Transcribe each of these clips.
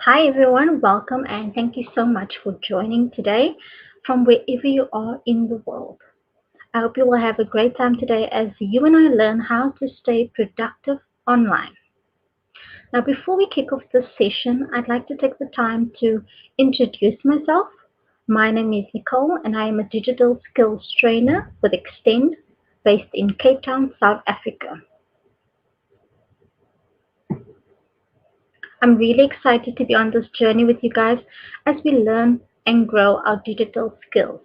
Hi everyone, welcome and thank you so much for joining today from wherever you are in the world. I hope you will have a great time today as you and I learn how to stay productive online. Now, before we kick off this session, I'd like to take the time to introduce myself. My name is Nicole and I am a digital skills trainer with Extend based in Cape Town, South Africa. I'm really excited to be on this journey with you guys as we learn and grow our digital skills.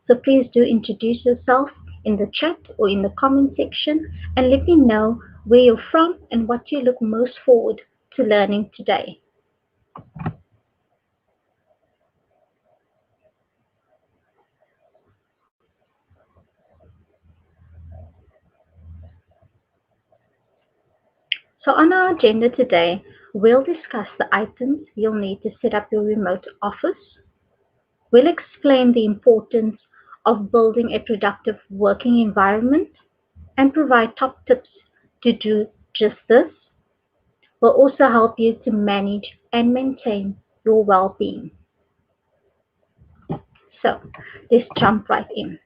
So please do introduce yourself in the chat or in the comment section and let me know where you're from and what you look most forward to learning today. So on our agenda today, we'll discuss the items you'll need to set up your remote office. We'll explain the importance of building a productive working environment and provide top tips to do just this. Will also help you to manage and maintain your well-being. So let's jump right in.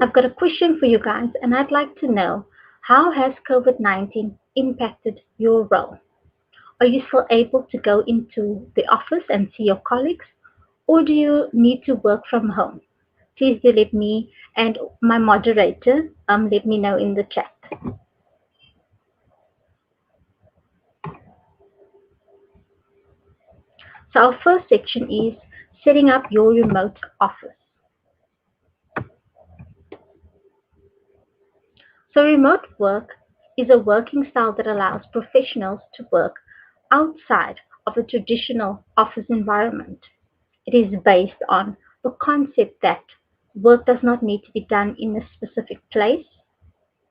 I've got a question for you guys, and I'd like to know, how has COVID-19 impacted your role? Are you still able to go into the office and see your colleagues, or do you need to work from home? Please do let me and my moderator let me know in the chat. So our first section is setting up your remote office. So remote work is a working style that allows professionals to work outside of a traditional office environment. It is based on the concept that work does not need to be done in a specific place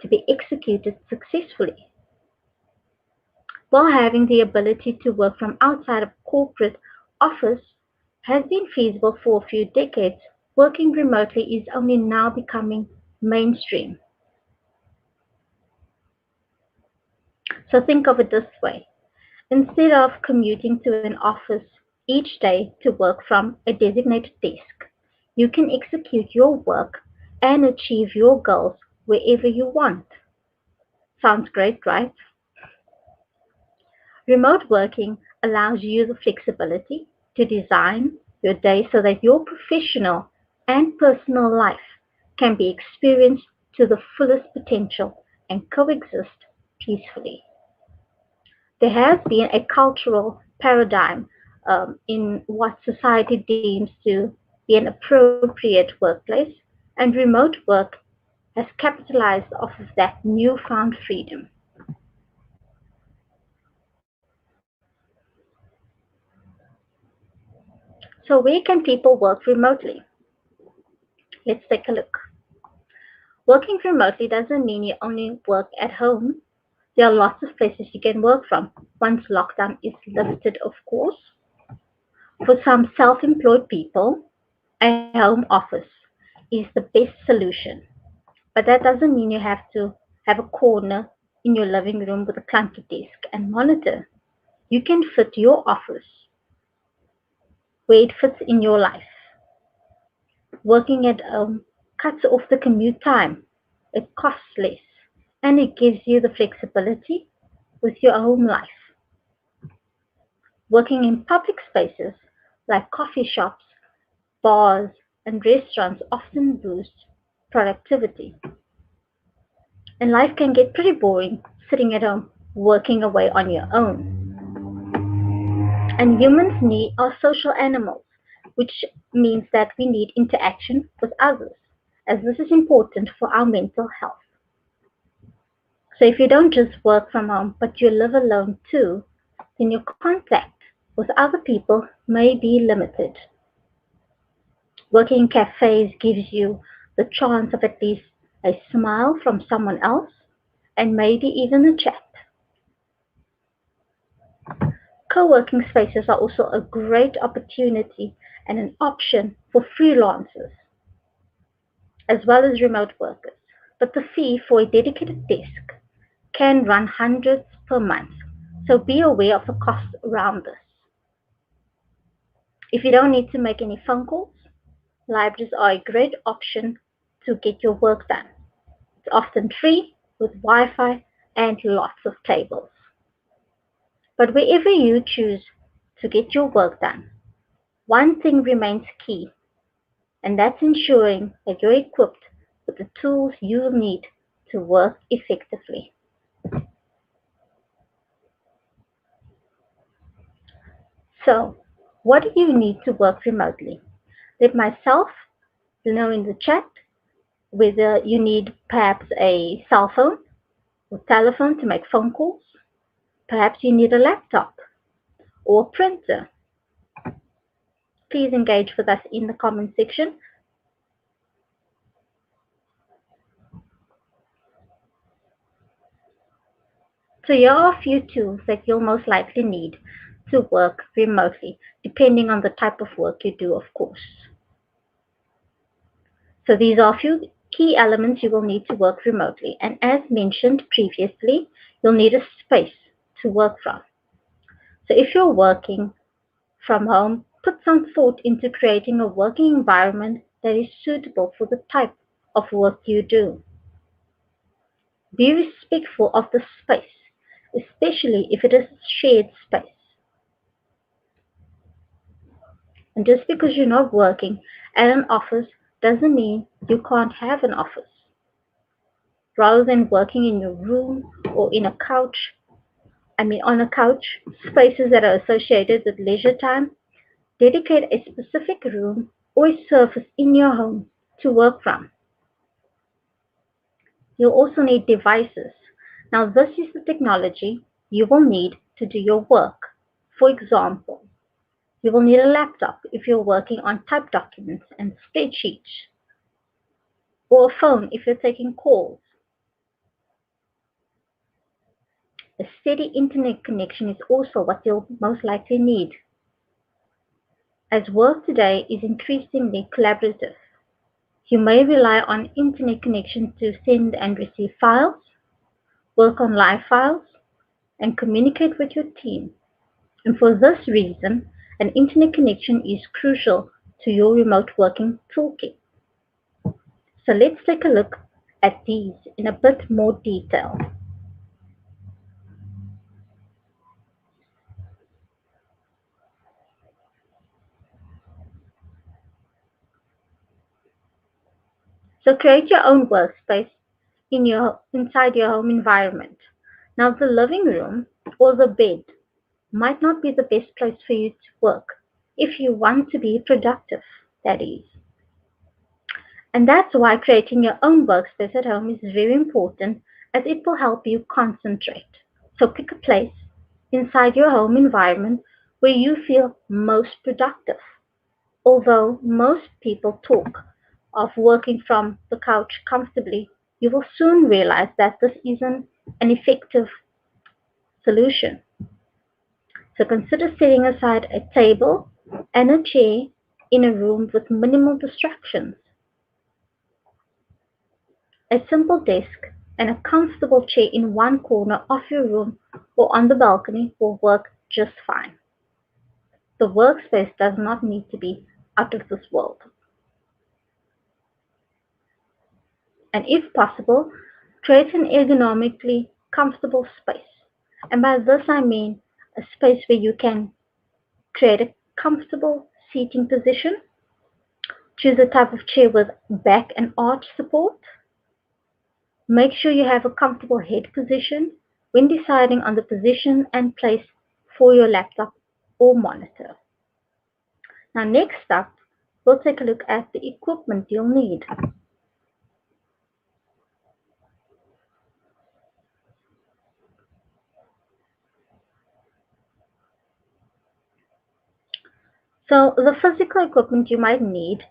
to be executed successfully. While having the ability to work from outside of corporate office has been feasible for a few decades, working remotely is only now becoming mainstream. So think of it this way. Instead of commuting to an office each day to work from a designated desk, you can execute your work and achieve your goals wherever you want. Sounds great, right? Remote working allows you the flexibility to design your day so that your professional and personal life can be experienced to the fullest potential and coexist peacefully. There has been a cultural paradigm in what society deems to be an appropriate workplace, and remote work has capitalized off of that newfound freedom. So, where can people work remotely? Let's take a look. Working remotely doesn't mean you only work at home. There are lots of places you can work from once lockdown is lifted, of course. For some self employed people, a home office is the best solution. But that doesn't mean you have to have a corner in your living room with a clunky desk and monitor. You can fit your office where it fits in your life. Working at home cuts off the commute time. It costs less and it gives you the flexibility with your home life. Working in public spaces like coffee shops, bars, and restaurants often boosts productivity. And life can get pretty boring sitting at home working away on your own. And humans are social animals, which means that we need interaction with others, as this is important for our mental health. So if you don't just work from home, but you live alone too, then your contact with other people may be limited. Working in cafes gives you the chance of at least a smile from someone else and maybe even a chat. Co-working spaces are also a great opportunity and an option for freelancers as well as remote workers. But the fee for a dedicated desk can run hundreds per month. So be aware of the costs around this. If you don't need to make any phone calls, libraries are a great option to get your work done. It's often free with Wi-Fi and lots of tables. But wherever you choose to get your work done, one thing remains key, and that's ensuring that you're equipped with the tools you need to work effectively. So, what do you need to work remotely? Let myself know in the chat whether you need perhaps a cell phone or telephone to make phone calls. Perhaps you need a laptop or a printer. Please engage with us in the comment section. So here are a few tools that you'll most likely need to work remotely, depending on the type of work you do, of course. So these are a few key elements you will need to work remotely. And as mentioned previously, you'll need a space to work from. So if you're working from home, put some thought into creating a working environment that is suitable for the type of work you do. Be respectful of the space, especially if it is a shared space. And just because you're not working at an office doesn't mean you can't have an office. Rather than working in your room or on a couch, spaces that are associated with leisure time, dedicate a specific room or a surface in your home to work from. You'll also need devices. Now, this is the technology you will need to do your work. For example, you will need a laptop if you're working on typed documents and spreadsheets, or a phone if you're taking calls. A steady internet connection is also what you'll most likely need, as work today is increasingly collaborative. You may rely on internet connection to send and receive files, work on live files, and communicate with your team. And for this reason, an internet connection is crucial to your remote working toolkit. So let's take a look at these in a bit more detail. So create your own workspace inside your home environment. Now the living room or the bed might not be the best place for you to work if you want to be productive, that is. And that's why creating your own workspace at home is very important, as it will help you concentrate. So pick a place inside your home environment where you feel most productive. Although most people talk of working from the couch comfortably, you will soon realize that this isn't an effective solution. So consider setting aside a table and a chair in a room with minimal distractions. A simple desk and a comfortable chair in one corner of your room or on the balcony will work just fine. The workspace does not need to be out of this world. And if possible, create an ergonomically comfortable space. And by this I mean a space where you can create a comfortable seating position. Choose a type of chair with back and arch support. Make sure you have a comfortable head position when deciding on the position and place for your laptop or monitor. Now next up, we'll take a look at the equipment you'll need. So the physical equipment you might need,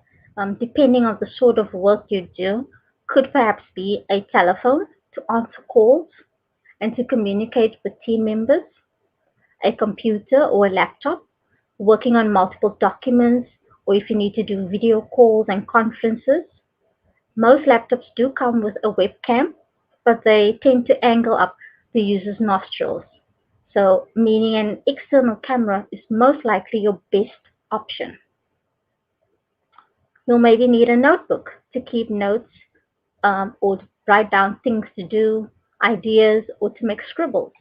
depending on the sort of work you do, could perhaps be a telephone to answer calls and to communicate with team members, a computer or a laptop, working on multiple documents, or if you need to do video calls and conferences. Most laptops do come with a webcam, but they tend to angle up the user's nostrils. So, meaning an external camera is most likely your best option. You'll maybe need a notebook to keep notes or write down things to do, ideas, or to make scribbles.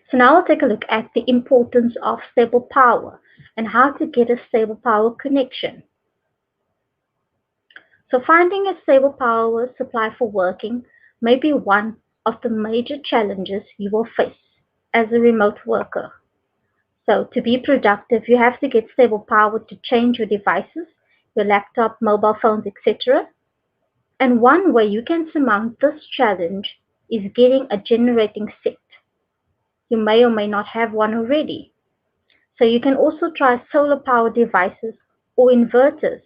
So now we'll take a look at the importance of stable power and how to get a stable power connection. So finding a stable power supply for working may be one of the major challenges you will face as a remote worker. So to be productive, you have to get stable power to change your devices, your laptop, mobile phones, etc. And one way you can surmount this challenge is getting a generating set. You may or may not have one already. So you can also try solar power devices or inverters.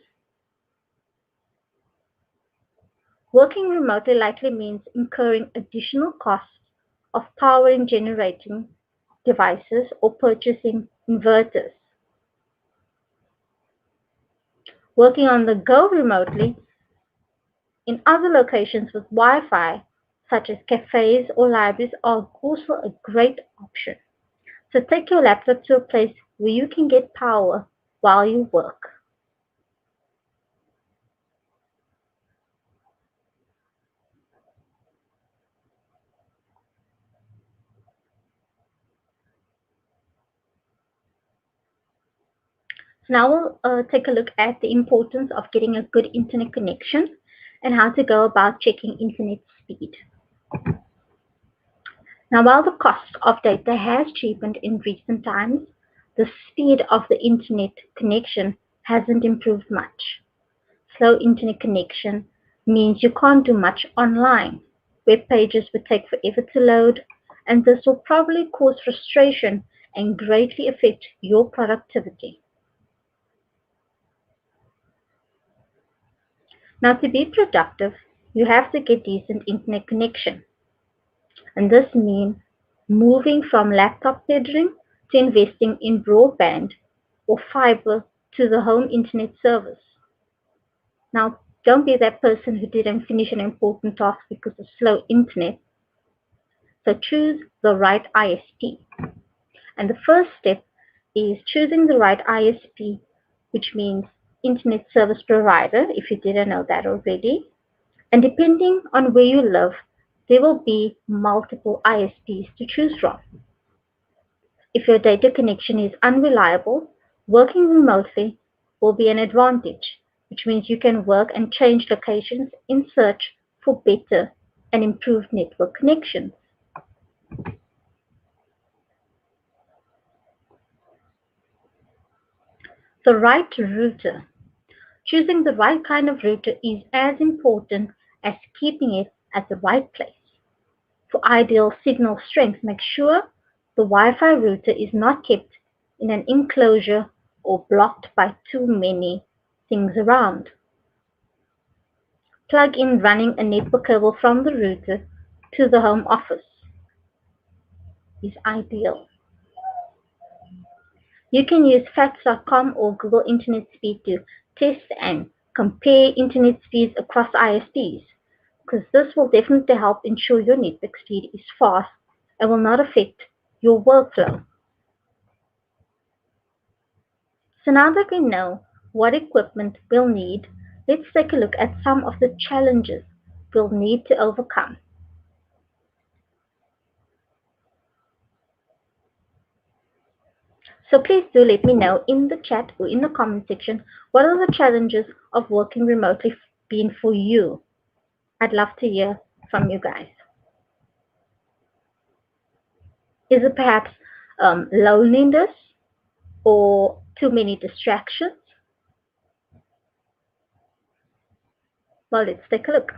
Working remotely likely means incurring additional costs of powering generating devices or purchasing inverters. Working on the go remotely in other locations with Wi-Fi, such as cafes or libraries, are also a great option. So take your laptop to a place where you can get power while you work. So now we'll take a look at the importance of getting a good internet connection and how to go about checking internet speed. Now, while the cost of data has cheapened in recent times, the speed of the internet connection hasn't improved much. Slow internet connection means you can't do much online. Web pages would take forever to load, and this will probably cause frustration and greatly affect your productivity. Now, to be productive, you have to get decent internet connection, and this means moving from laptop tethering to investing in broadband or fiber to the home internet service. Now, don't be that person who didn't finish an important task because of slow internet. So choose the right ISP. And the first step is choosing the right ISP, which means Internet Service Provider, if you didn't know that already. And depending on where you live, there will be multiple ISPs to choose from. If your data connection is unreliable, working remotely will be an advantage, which means you can work and change locations in search for better and improved network connections. The right router. Choosing the right kind of router is as important as keeping it at the right place. For ideal signal strength, make sure the Wi-Fi router is not kept in an enclosure or blocked by too many things around. Plug in running a network cable from the router to the home office is ideal. You can use facts.com or Google Internet Speed to test and compare internet speeds across ISPs, because this will definitely help ensure your network speed is fast and will not affect your workflow. So now that we know what equipment we'll need, let's take a look at some of the challenges we'll need to overcome. So please do let me know in the chat or in the comment section, what are the challenges of working remotely been for you? I'd love to hear from you guys. Is it perhaps loneliness or too many distractions? Well, let's take a look.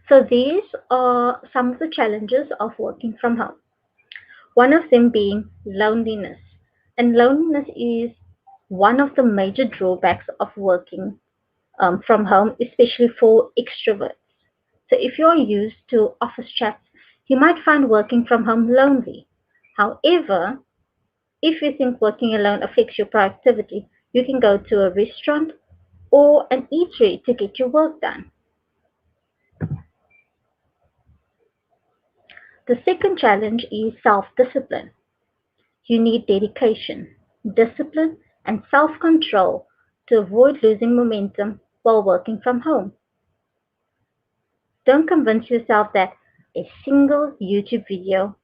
So these are some of the challenges of working from home. One of them being loneliness. And loneliness is one of the major drawbacks of working from home, especially for extroverts. So if you're used to office chats, you might find working from home lonely. However, if you think working alone affects your productivity, You can go to a restaurant or an eatery to get your work done. The second challenge is self-discipline. You need dedication, discipline, and self-control to avoid losing momentum while working from home. Don't convince yourself that a single YouTube video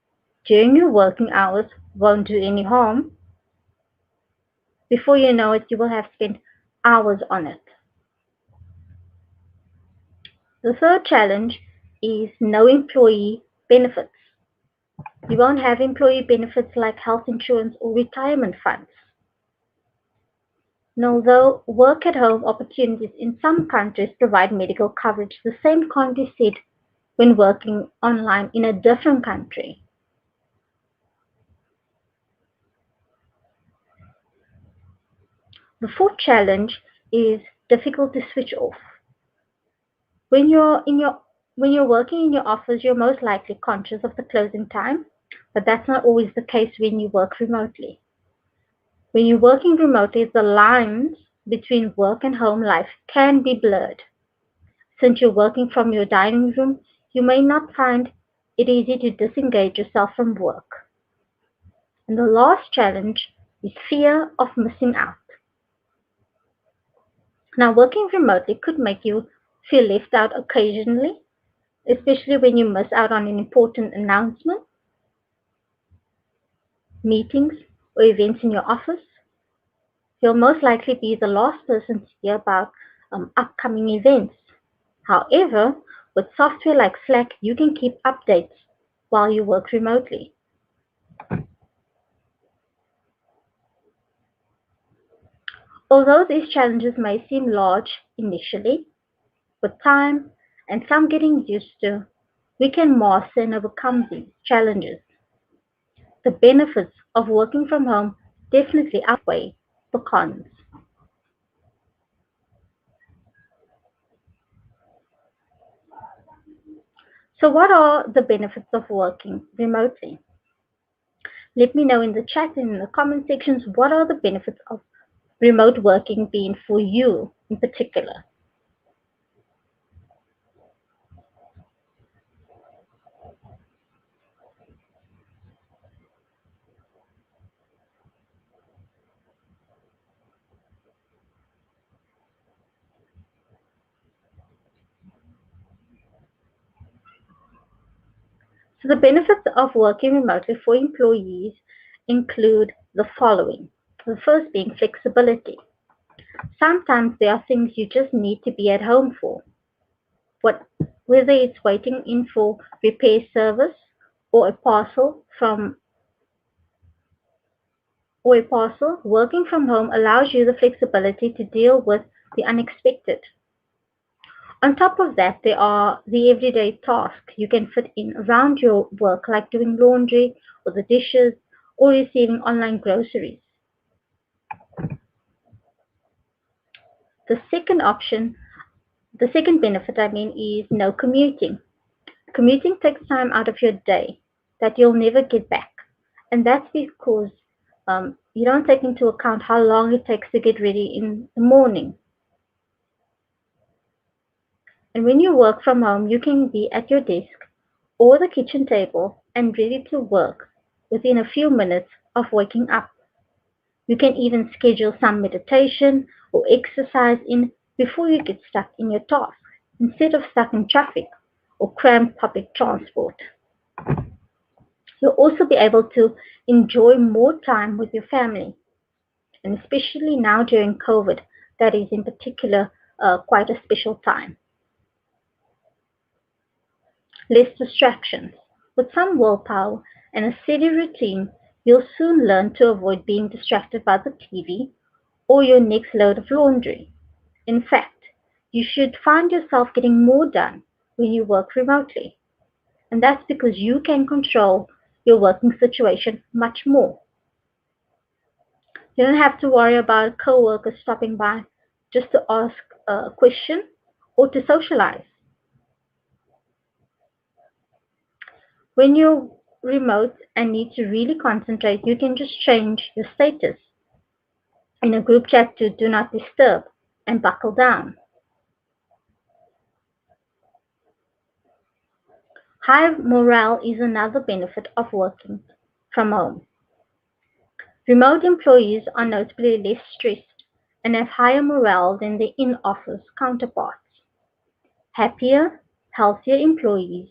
during your working hours won't do any harm. Before you know it, you will have spent hours on it. The third challenge is no employee benefits. You won't have employee benefits like health insurance or retirement funds. And although work at home opportunities in some countries provide medical coverage, the same can't be said when working online in a different country. The fourth challenge is difficult to switch off. When you're in your when you're working in your office, you're most likely conscious of the closing time, but that's not always the case when you work remotely. When you're working remotely, the lines between work and home life can be blurred. Since you're working from your dining room, you may not find it easy to disengage yourself from work. And the last challenge is fear of missing out. Now, working remotely could make you feel left out occasionally, especially when you miss out on an important announcement, meetings, or events in your office. You'll most likely be the last person to hear about upcoming events. However, with software like Slack, you can keep updates while you work remotely. Although these challenges may seem large initially, with time and some getting used to, we can master and overcome these challenges. The benefits of working from home definitely outweigh the cons. So, what are the benefits of working remotely? Let me know in the chat and in the comment sections what are the benefits of remote working being for you in particular. So, the benefits of working remotely for employees include the following. The first being flexibility. Sometimes there are things you just need to be at home for. What, whether it's waiting in for repair service or a parcel from or a parcel, working from home allows you the flexibility to deal with the unexpected. On top of that, there are the everyday tasks you can fit in around your work, like doing laundry or the dishes or receiving online groceries. The second option, the second benefit, is no commuting. Commuting takes time out of your day that you'll never get back. And that's because you don't take into account how long it takes to get ready in the morning. And when you work from home, you can be at your desk or the kitchen table and ready to work within a few minutes of waking up. You can even schedule some meditation or exercise in before you get stuck in your task instead of stuck in traffic or cramped public transport. You'll also be able to enjoy more time with your family, and especially now during COVID, that is in particular quite a special time. Less distractions. With some willpower and a steady routine, you'll soon learn to avoid being distracted by the TV or your next load of laundry. In fact, you should find yourself getting more done when you work remotely. And that's because you can control your working situation much more. You don't have to worry about coworkers stopping by just to ask a question or to socialize. When you're remote and need to really concentrate, you can just change your status In a group chat to do not disturb and buckle down. High morale is another benefit of working from home. Remote employees are notably less stressed and have higher morale than their in-office counterparts. Happier, healthier employees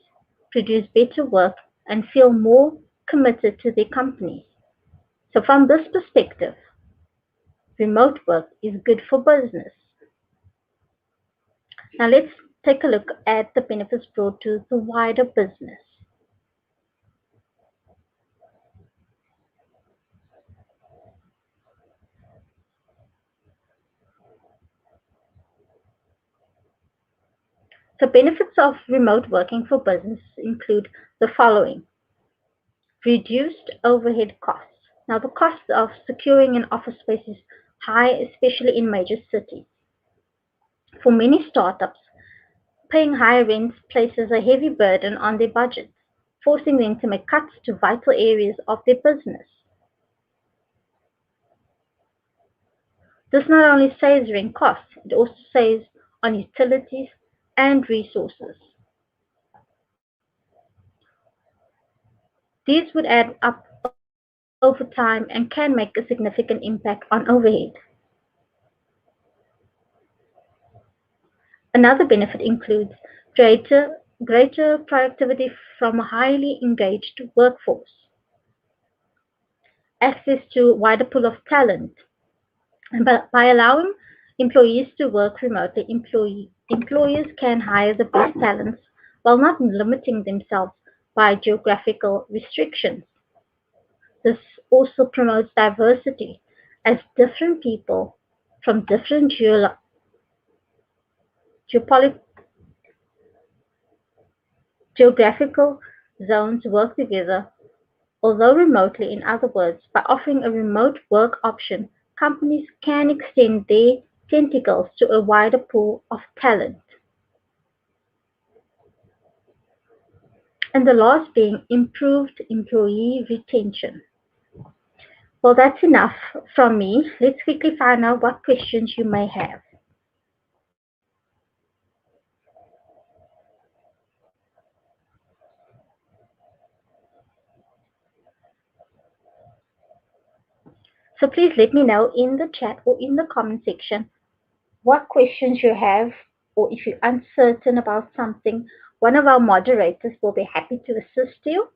produce better work and feel more committed to their companies. So from this perspective, remote work is good for business. Now let's take a look at the benefits brought to the wider business. The benefits of remote working for business include the following: reduced overhead costs. Now, the cost of securing an office space is high, especially in major cities. For many startups, paying high rents places a heavy burden on their budgets, forcing them to make cuts to vital areas of their business. This not only saves rent costs, it also saves on utilities and resources. These would add up over time and can make a significant impact on overhead. Another benefit includes greater productivity from a highly engaged workforce, access to a wider pool of talent, and by allowing employees to work remotely, employers can hire the best talents while not limiting themselves by geographical restrictions. This also promotes diversity, as different people from different geopoli- geographical zones work together, although remotely. In other words, by offering a remote work option, companies can extend their tentacles to a wider pool of talent. And the last being improved employee retention. Well, that's enough from me. Let's quickly find out what questions you may have. So please let me know in the chat or in the comment section what questions you have, or if you're uncertain about something. One of our moderators will be happy to assist you.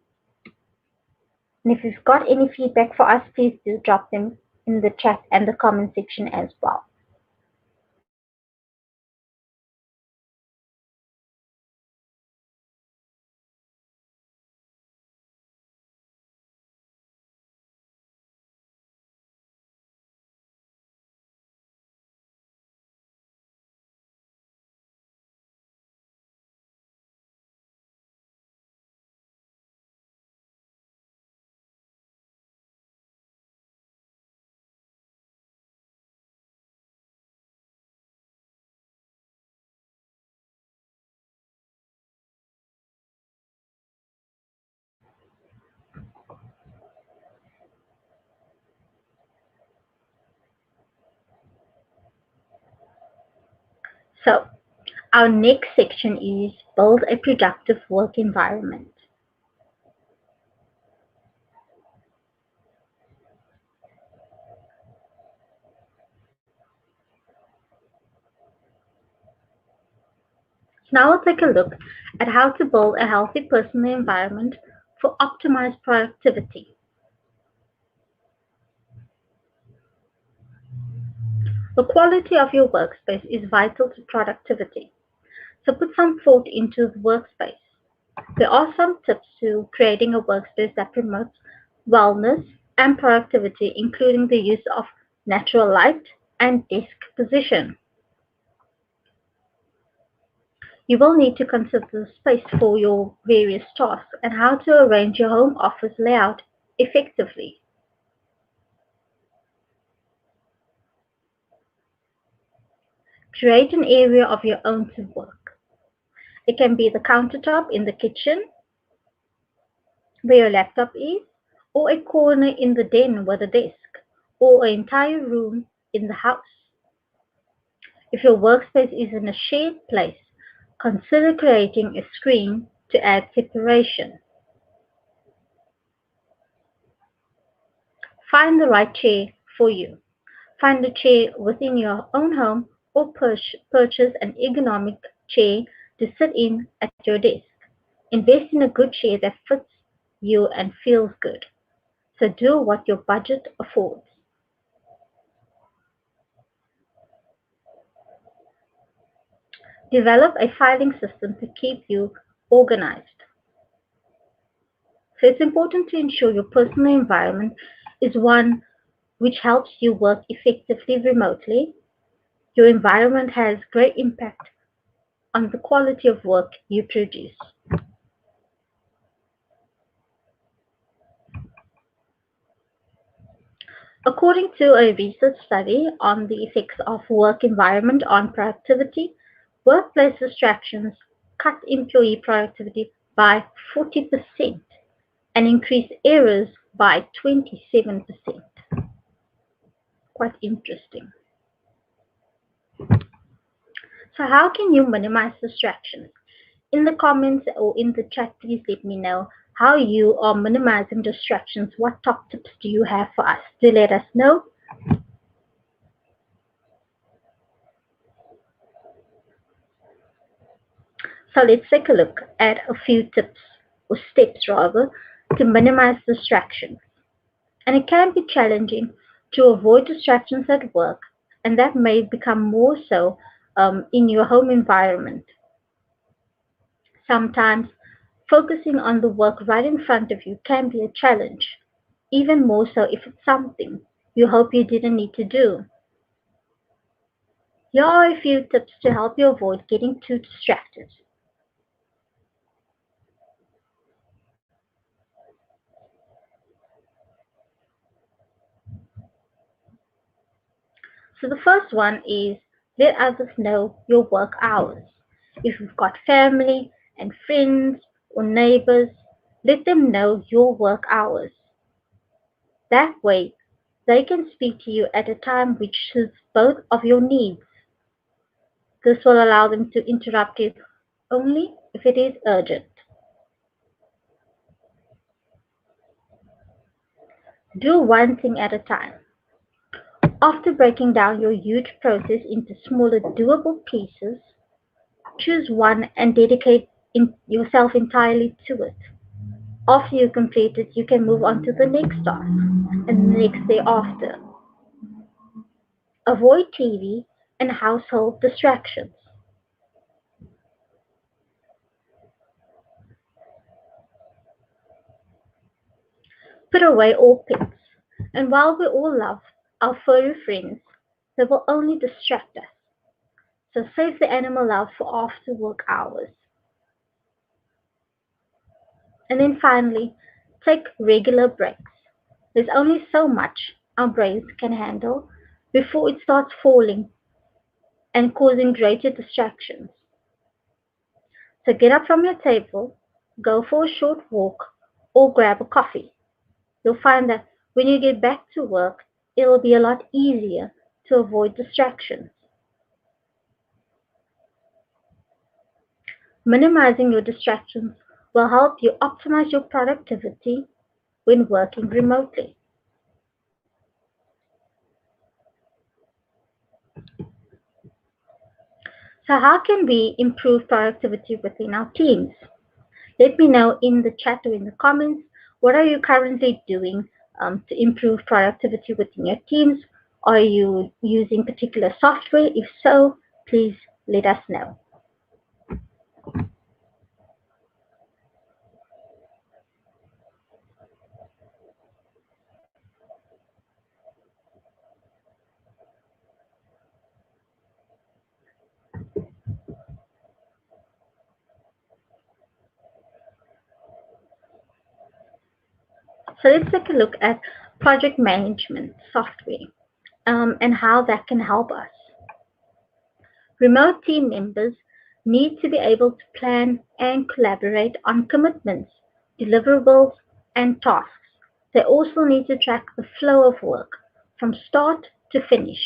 And if you've got any feedback for us, please do drop them in the chat and the comment section as well. So our next section is build a productive work environment. Now we'll take a look at how to build a healthy personal environment for optimized productivity. The quality of your workspace is vital to productivity, so put some thought into the workspace. There are some tips to creating a workspace that promotes wellness and productivity, including the use of natural light and desk position. You will need to consider the space for your various tasks and how to arrange your home office layout effectively. Create an area of your own to work. It can be the countertop in the kitchen where your laptop is, or a corner in the den with a desk, or an entire room in the house. If your workspace is in a shared place, consider creating a screen to add separation. Find the right chair for you. Find a chair within your own home or purchase an ergonomic chair to sit in at your desk. Invest in a good chair that fits you and feels good. So do what your budget affords. Develop a filing system to keep you organized. So it's important to ensure your personal environment is one which helps you work effectively remotely. Your environment has great impact on the quality of work you produce. According to a research study on the effects of work environment on productivity, workplace distractions cut employee productivity by 40% and increase errors by 27%. Quite interesting. So how can you minimize distractions? In the comments or in the chat, please let me know how you are minimizing distractions. What top tips do you have for us? Do let us know. So let's take a look at a few tips or steps rather to minimize distractions. And it can be challenging to avoid distractions at work, and that may become more so in your home environment. Sometimes focusing on the work right in front of you can be a challenge, even more so if it's something you hope you didn't need to do. Here are a few tips to help you avoid getting too distracted. So the first one is let others know your work hours. If you've got family and friends or neighbors, let them know your work hours. That way, they can speak to you at a time which suits both of your needs. This will allow them to interrupt you only if it is urgent. Do one thing at a time. After breaking down your huge process into smaller, doable pieces, choose one and dedicate yourself entirely to it. After you complete it, you can move on to the next task and the next day after. Avoid TV and household distractions. Put away all pets. And while we all love our furry friends, they will only distract us. So save the animal love for after work hours. And then finally, take regular breaks. There's only so much our brains can handle before it starts falling and causing greater distractions. So get up from your table, go for a short walk, or grab a coffee. You'll find that when you get back to work, it'll be a lot easier to avoid distractions. Minimizing your distractions will help you optimize your productivity when working remotely. So how can we improve productivity within our teams? Let me know in the chat or in the comments, what are you currently doing to improve productivity within your teams? Are you using particular software? If so, please let us know. So let's take a look at project management software and how that can help us. Remote team members need to be able to plan and collaborate on commitments, deliverables, and tasks. They also need to track the flow of work from start to finish.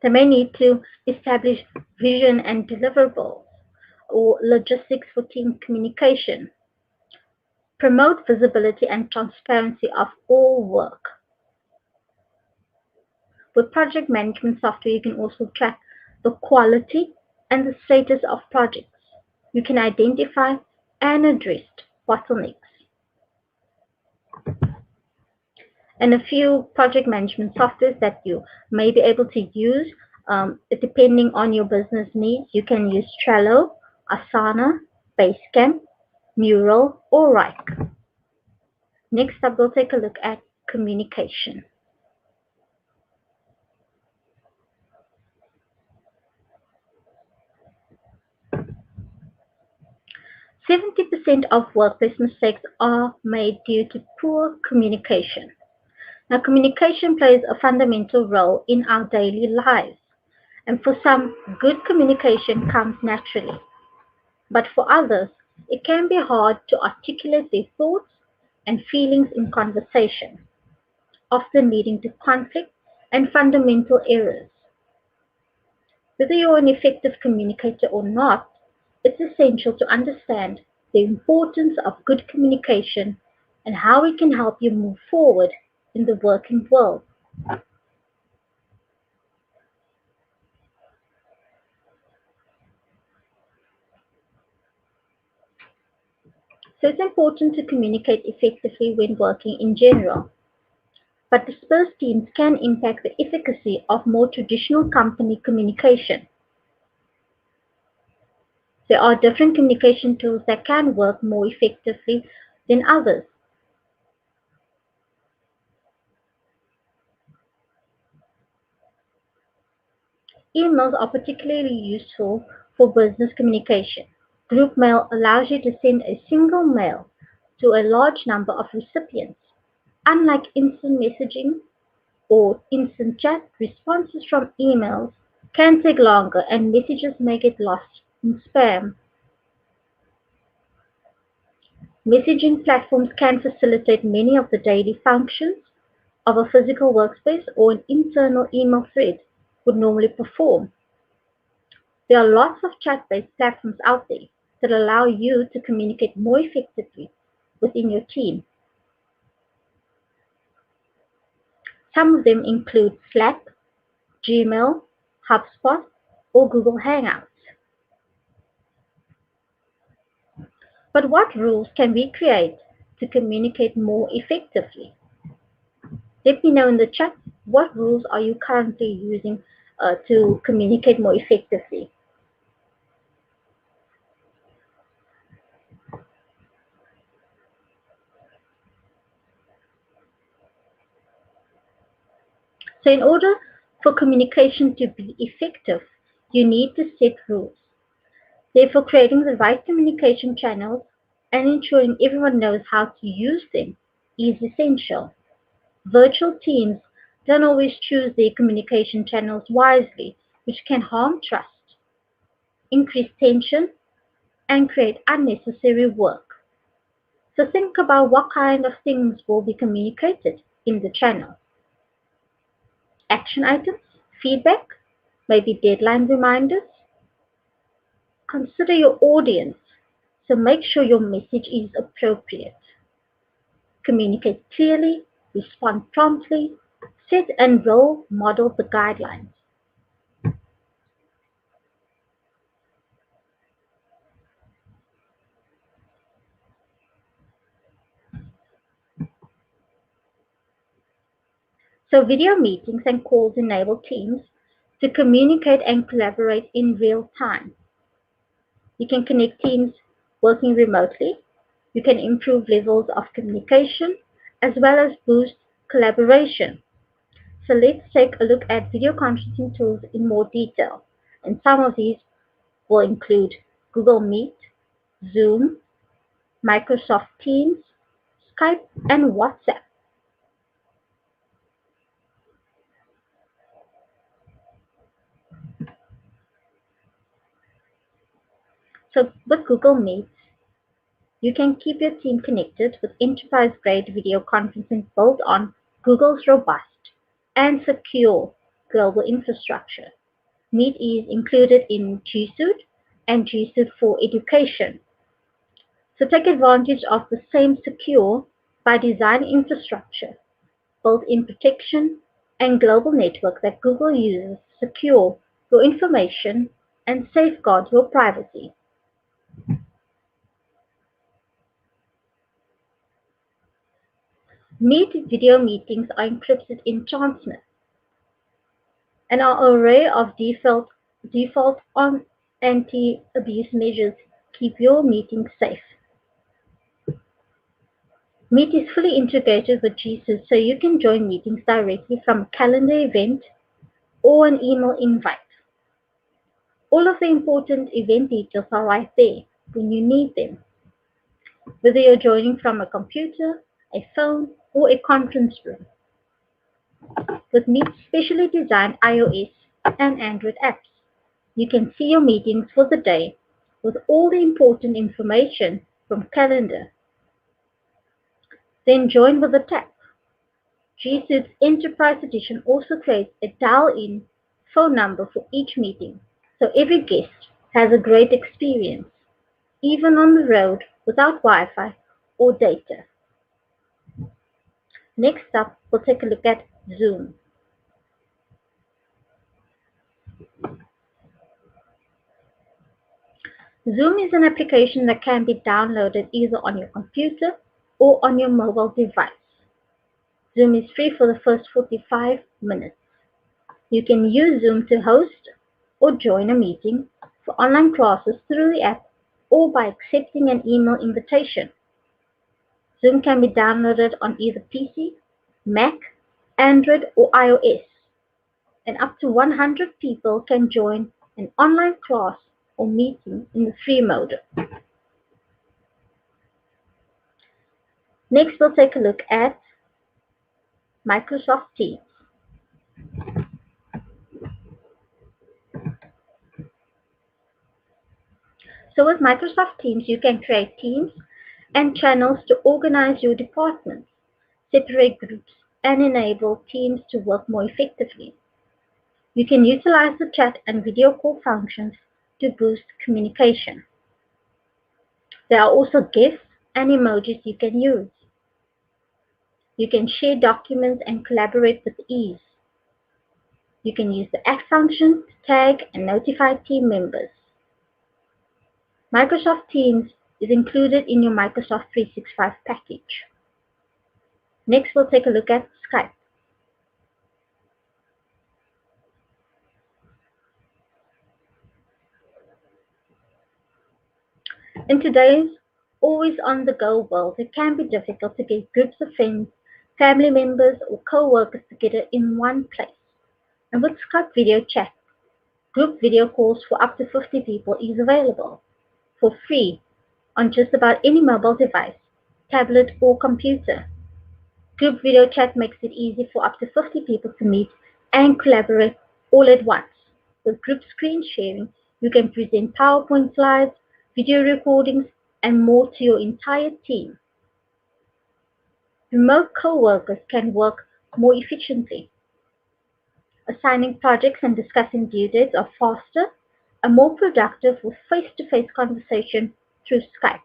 They may need to establish vision and deliverables or logistics for team communication, promote visibility and transparency of all work. With project management software, you can also track the quality and the status of projects. You can identify and address bottlenecks. And a few project management softwares that you may be able to use depending on your business needs. You can use Trello, Asana, Basecamp, Mural, or Rike. Next up, we'll take a look at communication. 70% of workplace mistakes are made due to poor communication. Now, communication plays a fundamental role in our daily lives, and for some, good communication comes naturally. But for others, it can be hard to articulate their thoughts and feelings in conversation, often leading to conflict and fundamental errors. Whether you're an effective communicator or not, it's essential to understand the importance of good communication and how it can help you move forward in the working world. So it's important to communicate effectively when working in general. But dispersed teams can impact the efficacy of more traditional company communication. There are different communication tools that can work more effectively than others. Emails are particularly useful for business communication. Group mail allows you to send a single mail to a large number of recipients. Unlike instant messaging or instant chat, responses from emails can take longer and messages may get lost in spam. Messaging platforms can facilitate many of the daily functions of a physical workspace or an internal email thread would normally perform. There are lots of chat-based platforms out there that allow you to communicate more effectively within your team. Some of them include Slack, Gmail, HubSpot, or Google Hangouts. But what rules can we create to communicate more effectively? Let me know in the chat what rules are you currently using to communicate more effectively. So in order for communication to be effective, you need to set rules. Therefore, creating the right communication channels and ensuring everyone knows how to use them is essential. Virtual teams don't always choose their communication channels wisely, which can harm trust, increase tension, and create unnecessary work. So think about what kind of things will be communicated in the channel. Action items, feedback, maybe deadline reminders. Consider your audience, so make sure your message is appropriate. Communicate clearly, respond promptly, set and role model the guidelines. So video meetings and calls enable teams to communicate and collaborate in real time. You can connect teams working remotely. You can improve levels of communication as well as boost collaboration. So let's take a look at video conferencing tools in more detail. And some of these will include Google Meet, Zoom, Microsoft Teams, Skype, and WhatsApp. So with Google Meet, you can keep your team connected with enterprise-grade video conferencing built on Google's robust and secure global infrastructure. Meet is included in G Suite and G Suite for Education. So take advantage of the same secure by design infrastructure, built-in protection, and global network that Google uses to secure your information and safeguard your privacy. Meet video meetings are encrypted in Transnet and our array of default on anti-abuse measures keep your meetings safe. Meet is fully integrated with G Suite so you can join meetings directly from a calendar event or an email invite. All of the important event details are right there when you need them, whether you're joining from a computer, a phone, or a conference room. With Meet's specially designed iOS and Android apps, you can see your meetings for the day with all the important information from calendar. Then join with a tap. G Suite's Enterprise Edition also creates a dial-in phone number for each meeting, so every guest has a great experience, even on the road without Wi-Fi or data. Next up, we'll take a look at Zoom. Zoom is an application that can be downloaded either on your computer or on your mobile device. Zoom is free for the first 45 minutes. You can use Zoom to host or join a meeting for online classes through the app or by accepting an email invitation. Zoom can be downloaded on either PC, Mac, Android, or iOS, and up to 100 people can join an online class or meeting in the free mode. Next, we'll take a look at Microsoft Teams. So with Microsoft Teams, you can create teams and channels to organize your departments, separate groups, and enable teams to work more effectively. You can utilize the chat and video call functions to boost communication. There are also GIFs and emojis you can use. You can share documents and collaborate with ease. You can use the add function to tag and notify team members. Microsoft Teams is included in your Microsoft 365 package. Next, we'll take a look at Skype. In today's always on the go world, it can be difficult to get groups of friends, family members, or co-workers together in one place. And with Skype video chat, group video calls for up to 50 people is available for free on just about any mobile device, tablet, or computer. Group video chat makes it easy for up to 50 people to meet and collaborate all at once. With group screen sharing, you can present PowerPoint slides, video recordings, and more to your entire team. Remote co-workers can work more efficiently. Assigning projects and discussing due dates are faster and more productive with face-to-face conversation through Skype.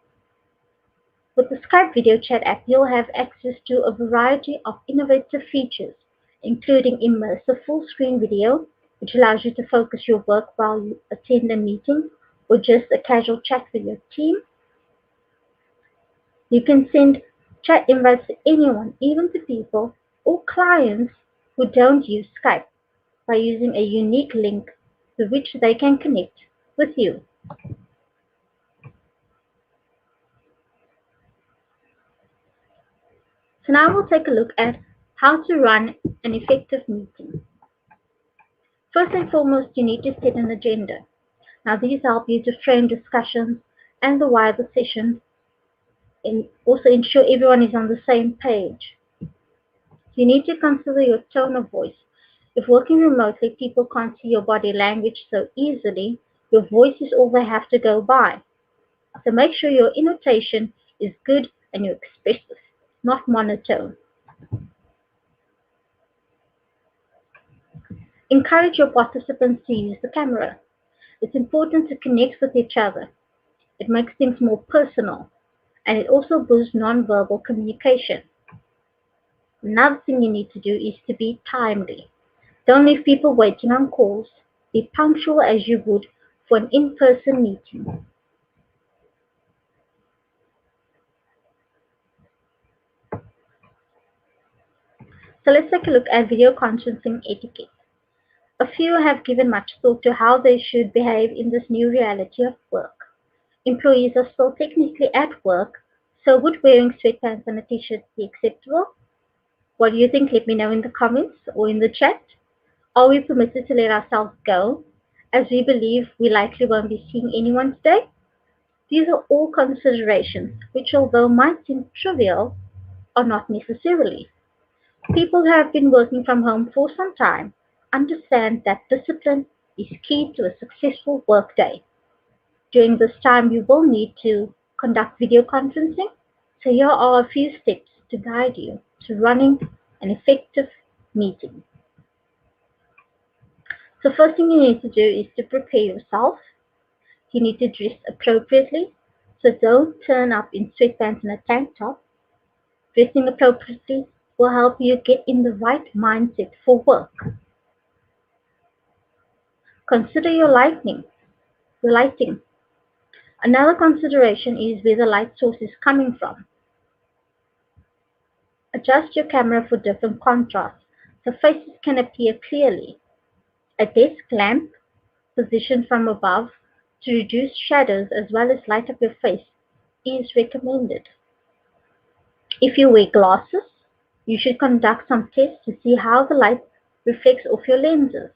With the Skype video chat app, you'll have access to a variety of innovative features, including immersive full-screen video, which allows you to focus your work while you attend a meeting or just a casual chat with your team. You can send chat invites to anyone, even to people or clients who don't use Skype, by using a unique link to which they can connect with you. So now we'll take a look at how to run an effective meeting. First and foremost, you need to set an agenda. Now these help you to frame discussions and the wider session and also ensure everyone is on the same page. You need to consider your tone of voice. If working remotely, people can't see your body language so easily, your voice is all they have to go by. So make sure your intonation is good and you're expressive, not monotone. Encourage your participants to use the camera. It's important to connect with each other. It makes things more personal, and it also boosts nonverbal communication. Another thing you need to do is to be timely. Don't leave people waiting on calls. Be punctual as you would for an in-person meeting. So let's take a look at video conferencing etiquette. A few have given much thought to how they should behave in this new reality of work. Employees are still technically at work, so would wearing sweatpants and a t-shirt be acceptable? What do you think? Let me know in the comments or in the chat. Are we permitted to let ourselves go, as we believe we likely won't be seeing anyone today? These are all considerations which, although might seem trivial, are not necessarily. People who have been working from home for some time understand that discipline is key to a successful workday. During this time, you will need to conduct video conferencing, so here are a few steps to guide you to running an effective meeting. So first thing you need to do is to prepare yourself. You need to dress appropriately, so don't turn up in sweatpants and a tank top. Dressing appropriately will help you get in the right mindset for work. Consider your lighting. Another consideration is where the light source is coming from. Adjust your camera for different contrasts so faces can appear clearly. A desk lamp positioned from above to reduce shadows as well as light up your face is recommended. If you wear glasses, you should conduct some tests to see how the light reflects off your lenses.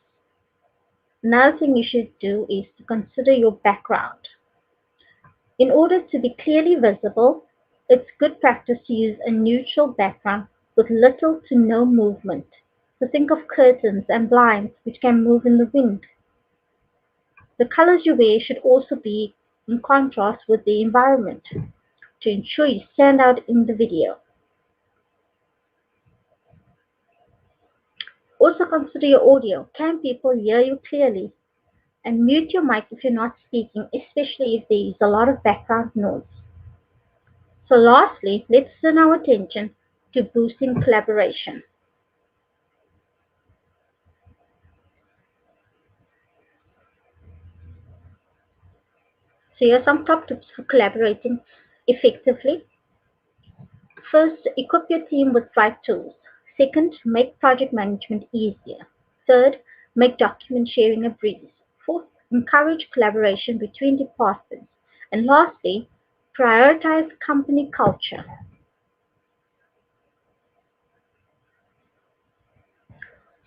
Another thing you should do is to consider your background. In order to be clearly visible, it's good practice to use a neutral background with little to no movement. So think of curtains and blinds which can move in the wind. The colors you wear should also be in contrast with the environment to ensure you stand out in the video. Also consider your audio. Can people hear you clearly? And mute your mic if you're not speaking, especially if there is a lot of background noise. So lastly, let's turn our attention to boosting collaboration. So here are some top tips for collaborating effectively. First, equip your team with right tools. Second, make project management easier. Third, make document sharing a breeze. Fourth, encourage collaboration between departments. And lastly, prioritize company culture.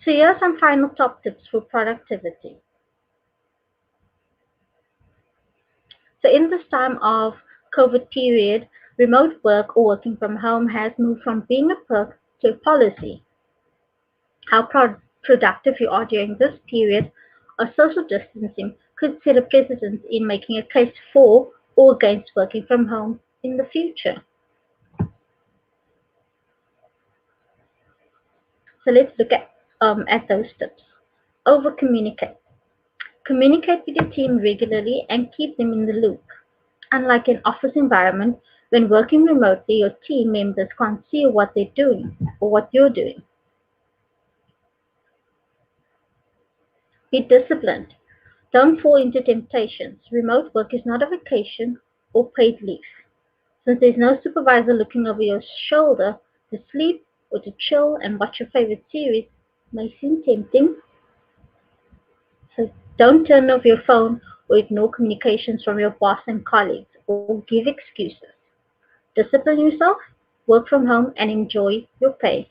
So here are some final top tips for productivity. So in this time of COVID period, remote work or working from home has moved from being a perk to a policy. How productive you are during this period of social distancing could set a precedent in making a case for or against working from home in the future. So let's look at those tips. Over communicate. Communicate with your team regularly and keep them in the loop. Unlike an office environment, when working remotely, your team members can't see what they're doing or what you're doing. Be disciplined. Don't fall into temptations. Remote work is not a vacation or paid leave. Since there's no supervisor looking over your shoulder, to sleep or to chill and watch your favorite series may seem tempting. So don't turn off your phone or ignore communications from your boss and colleagues or give excuses. Discipline yourself, work from home, and enjoy your pay.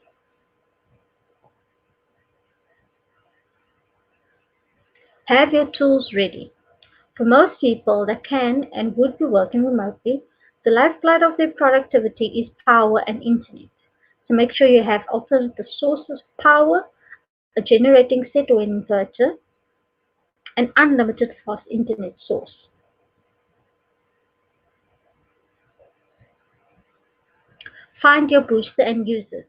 Have your tools ready. For most people that can and would be working remotely, the lifeblood of their productivity is power and internet. So make sure you have alternative sources of power, a generating set or inverter, an unlimited fast internet source. Find your booster and use it.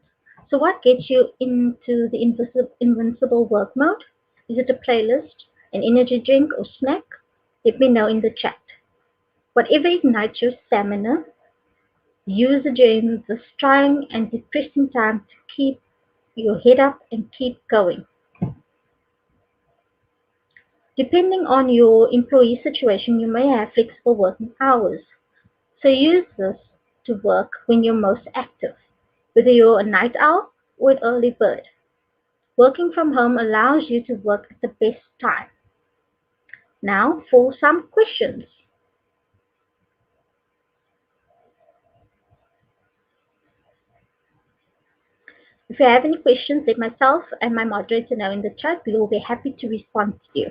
So what gets you into the invincible work mode? Is it a playlist, an energy drink, or snack? Let me know in the chat. Whatever ignites your stamina, use it during this trying and depressing time to keep your head up and keep going. Depending on your employee situation, you may have flexible working hours. So use this to work when you're most active, whether you're a night owl or an early bird. Working from home allows you to work at the best time. Now for some questions. If you have any questions, let myself and my moderator know in the chat. We will be happy to respond to you.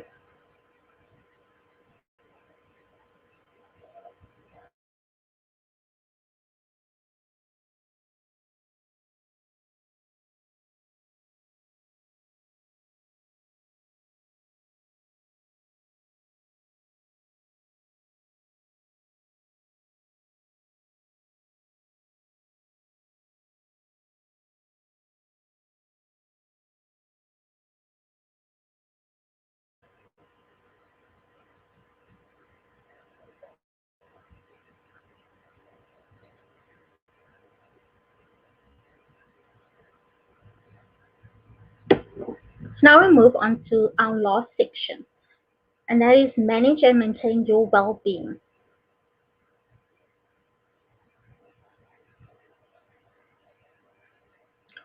So now we move on to our last section, and that is manage and maintain your well-being.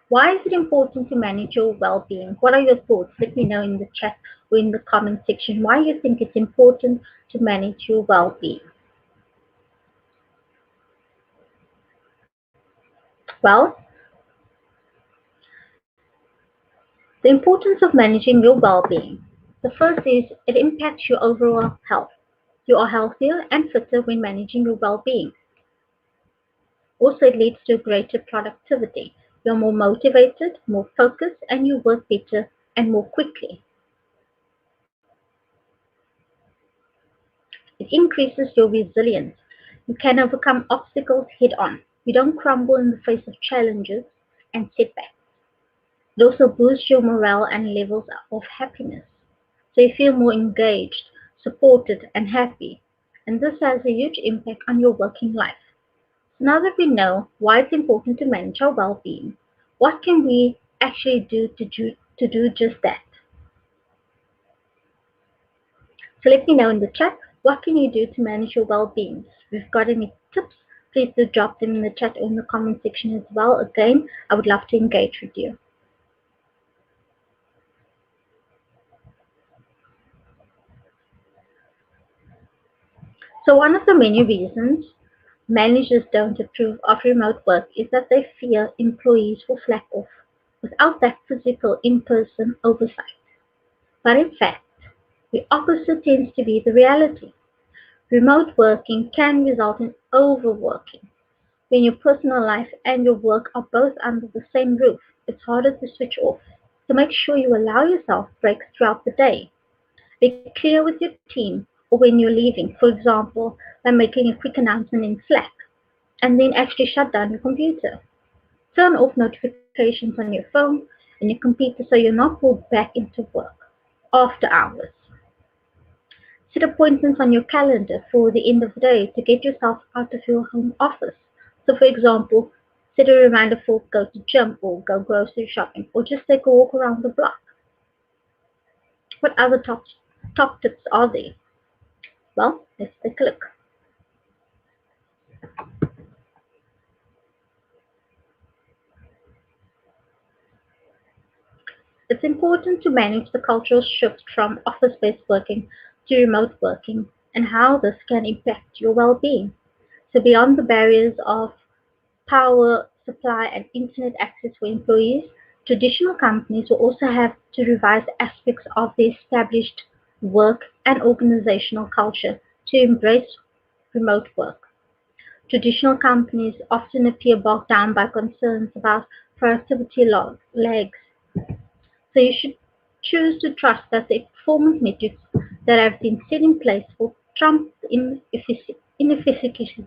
Why is it important to manage your well-being? What are your thoughts? Let me know in the chat or in the comment section why you think it's important to manage your well-being. Well, the importance of managing your well-being. The first is it impacts your overall health. You are healthier and fitter when managing your well-being. Also, it leads to greater productivity. You're more motivated, more focused, and you work better and more quickly. It increases your resilience. You can overcome obstacles head on. You don't crumble in the face of challenges and setbacks. It also boosts your morale and levels of happiness. So you feel more engaged, supported, and happy. And this has a huge impact on your working life. So now that we know why it's important to manage our well-being, what can we actually do just that? So let me know in the chat, what can you do to manage your well-being? If you've got any tips, please do drop them in the chat or in the comment section as well. Again, I would love to engage with you. So one of the many reasons managers don't approve of remote work is that they fear employees will slack off without that physical in-person oversight. But in fact, the opposite tends to be the reality. Remote working can result in overworking. When your personal life and your work are both under the same roof, it's harder to switch off. So make sure you allow yourself breaks throughout the day. Be clear with your team or when you're leaving, for example, by making a quick announcement in Slack, and then actually shut down your computer. Turn off notifications on your phone and your computer so you're not pulled back into work after hours. Set appointments on your calendar for the end of the day to get yourself out of your home office. So, for example, set a reminder for go to gym or go grocery shopping or just take a walk around the block. What other top tips are there? Well, let's take a look. It's important to manage the cultural shift from office-based working to remote working and how this can impact your well-being. So beyond the barriers of power supply and internet access for employees, traditional companies will also have to revise aspects of their established work and organizational culture to embrace remote work. Traditional companies often appear bogged down by concerns about productivity lags, so you should choose to trust that the performance metrics that have been set in place will trump inefficiencies.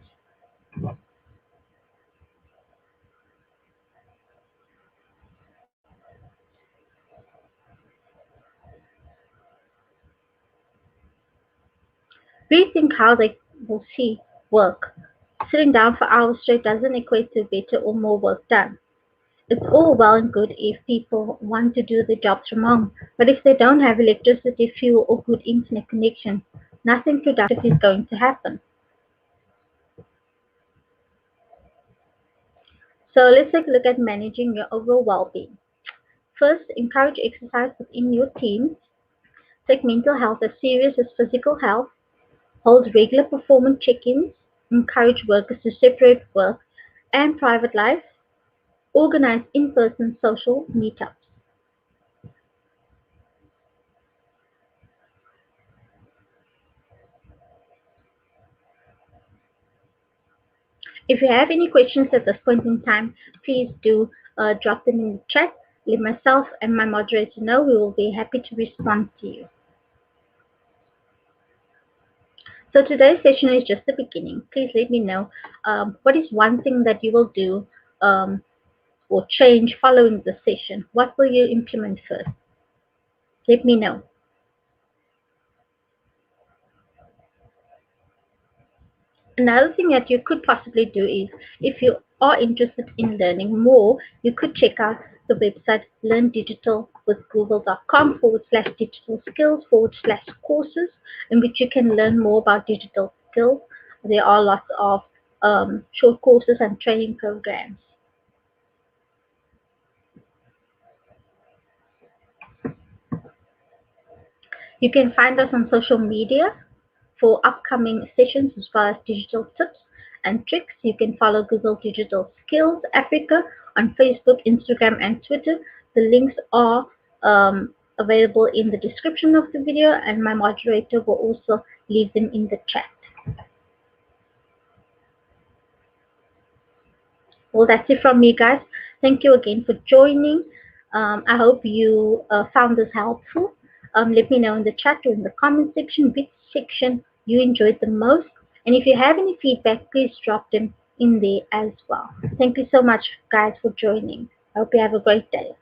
Rethink how they will see work. Sitting down for hours straight doesn't equate to better or more work done. It's all well and good if people want to do the jobs from home, but if they don't have electricity, fuel, or good internet connection, nothing productive is going to happen. So let's take a look at managing your overall well-being. First, encourage exercise within your team. Take mental health as serious as physical health. Hold regular performance check-ins. Encourage workers to separate work and private life. Organize in-person social meetups. If you have any questions at this point in time, please do drop them in the chat. Let myself and my moderator know. We will be happy to respond to you. So today's session is just the beginning. Please let me know what is one thing that you will do or change following the session. What will you implement first? Let me know. Another thing that you could possibly do is, if you are interested in learning more, you could check out the website learndigitalwithgoogle.com/digital skills/courses, in which you can learn more about digital skills. There are lots of short courses and training programs. You can find us on social media for upcoming sessions as well as digital tips and tricks. You can follow Google Digital Skills Africa on Facebook, Instagram, and Twitter. The links are available in the description of the video, and my moderator will also leave them in the chat. Well, that's it from me, guys. Thank you again for joining. I hope you found this helpful. Let me know in the chat or in the comment section which section you enjoyed the most. And if you have any feedback, please drop them in there as well. Thank you so much, guys, for joining. I hope you have a great day.